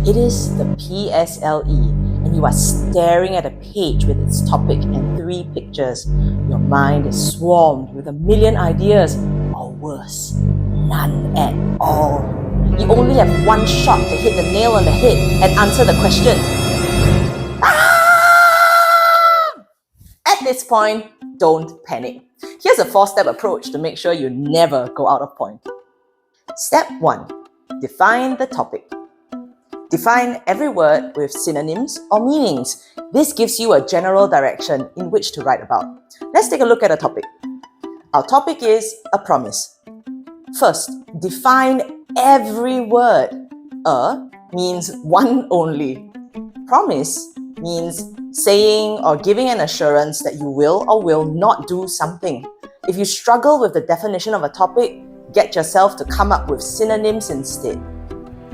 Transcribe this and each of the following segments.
It is the PSLE, and you are staring at a page with its topic and 3 pictures. Your mind is swarmed with a million ideas, or worse, none at all. You only have one shot to hit the nail on the head and answer the question. At this point, don't panic. Here's a 4-step approach to make sure you never go out of point. Step 1. Define the topic. Define every word with synonyms or meanings. This gives you a general direction in which to write about. Let's take a look at a topic. Our topic is a promise. First, define every word. A means one only. Promise means saying or giving an assurance that you will or will not do something. If you struggle with the definition of a topic, get yourself to come up with synonyms instead.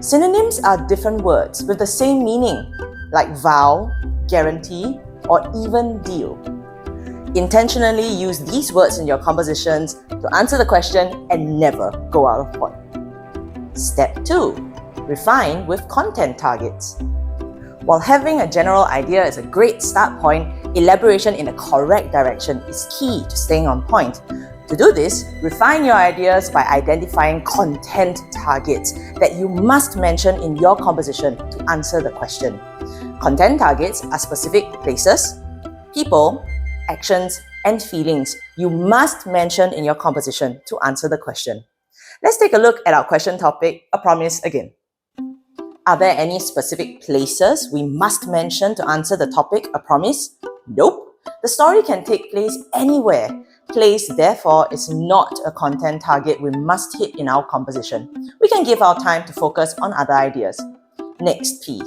Synonyms are different words with the same meaning, like vow, guarantee, or even deal. Intentionally use these words in your compositions to answer the question and never go out of point. Step 2. Refine with content targets. While having a general idea is a great start point, elaboration in the correct direction is key to staying on point. To do this, refine your ideas by identifying content targets that you must mention in your composition to answer the question. Content targets are specific places, people, actions, and feelings you must mention in your composition to answer the question. Let's take a look at our question topic, a promise again. Are there any specific places we must mention to answer the topic, a promise? Nope. The story can take place anywhere. Place, therefore, is not a content target we must hit in our composition. We can give our time to focus on other ideas. Next P.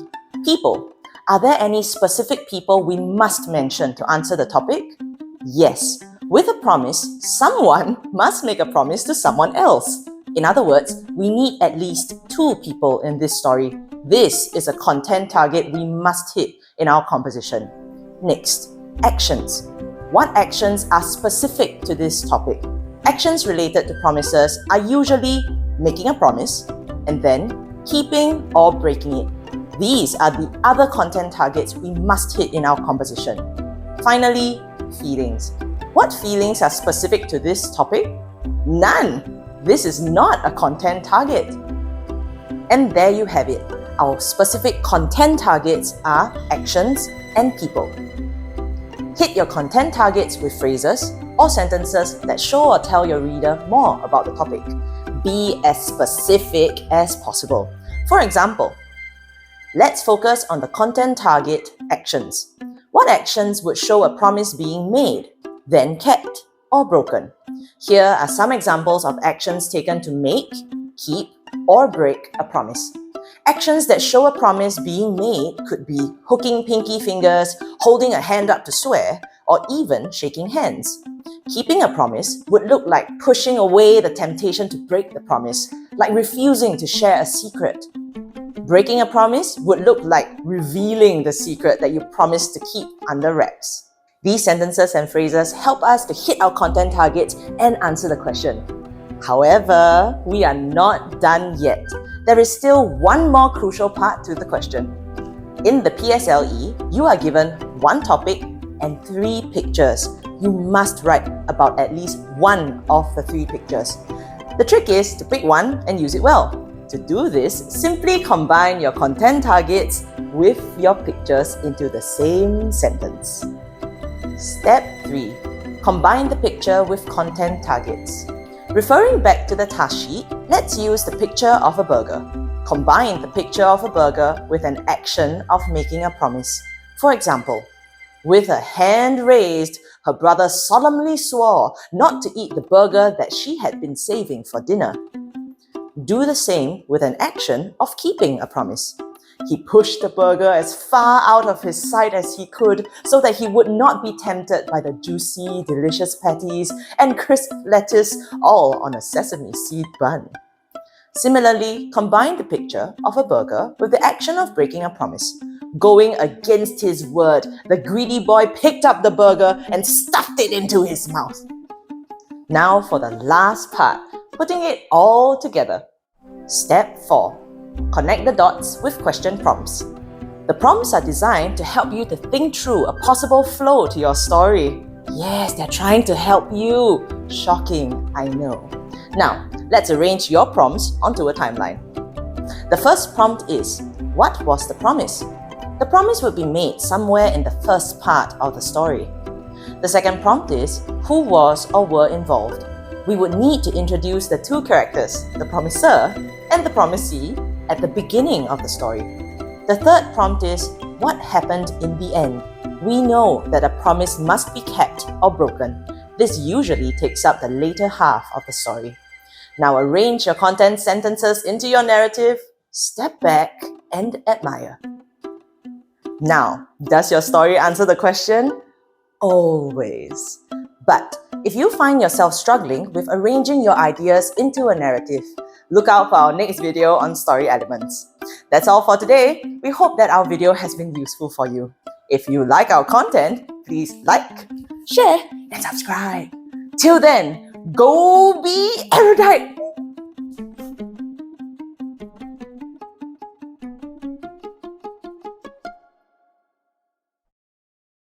People. Are there any specific people we must mention to answer the topic? Yes. With a promise, someone must make a promise to someone else. In other words, we need at least 2 people in this story. This is a content target we must hit in our composition. Next, actions. What actions are specific to this topic? Actions related to promises are usually making a promise and then keeping or breaking it. These are the other content targets we must hit in our composition. Finally, feelings. What feelings are specific to this topic? None! This is not a content target. And there you have it. Our specific content targets are actions and people. Hit your content targets with phrases or sentences that show or tell your reader more about the topic. Be as specific as possible. For example, let's focus on the content target, actions. What actions would show a promise being made, then kept, or broken? Here are some examples of actions taken to make, keep, or break a promise. Actions that show a promise being made could be hooking pinky fingers, holding a hand up to swear, or even shaking hands. Keeping a promise would look like pushing away the temptation to break the promise, like refusing to share a secret. Breaking a promise would look like revealing the secret that you promised to keep under wraps. These sentences and phrases help us to hit our content targets and answer the question. However, we are not done yet. There is still one more crucial part to the question. In the PSLE, you are given 1 topic and 3 pictures. You must write about at least one of the 3 pictures. The trick is to pick one and use it well. To do this, simply combine your content targets with your pictures into the same sentence. Step 3. Combine the picture with content targets. Referring back to the task sheet, let's use the picture of a burger. Combine the picture of a burger with an action of making a promise. For example, with a hand raised, her brother solemnly swore not to eat the burger that she had been saving for dinner. Do the same with an action of keeping a promise. He pushed the burger as far out of his sight as he could so that he would not be tempted by the juicy, delicious patties and crisp lettuce all on a sesame seed bun. Similarly, combine the picture of a burger with the action of breaking a promise. Going against his word, the greedy boy picked up the burger and stuffed it into his mouth. Now for the last part, putting it all together. Step 4. Connect the dots with question prompts. The prompts are designed to help you to think through a possible flow to your story. Yes, they're trying to help you. Shocking, I know. Now, let's arrange your prompts onto a timeline. The first prompt is, what was the promise? The promise would be made somewhere in the first part of the story. The second prompt is, who was or were involved? We would need to introduce the two characters, the promisor and the promisee, at the beginning of the story. The third prompt is, what happened in the end? We know that a promise must be kept or broken. This usually takes up the later half of the story. Now arrange your content sentences into your narrative, step back, and admire. Now, does your story answer the question? Always. But if you find yourself struggling with arranging your ideas into a narrative, look out for our next video on story elements. That's all for today. We hope that our video has been useful for you. If you like our content, please like, share, and subscribe. Till then, go be erudite!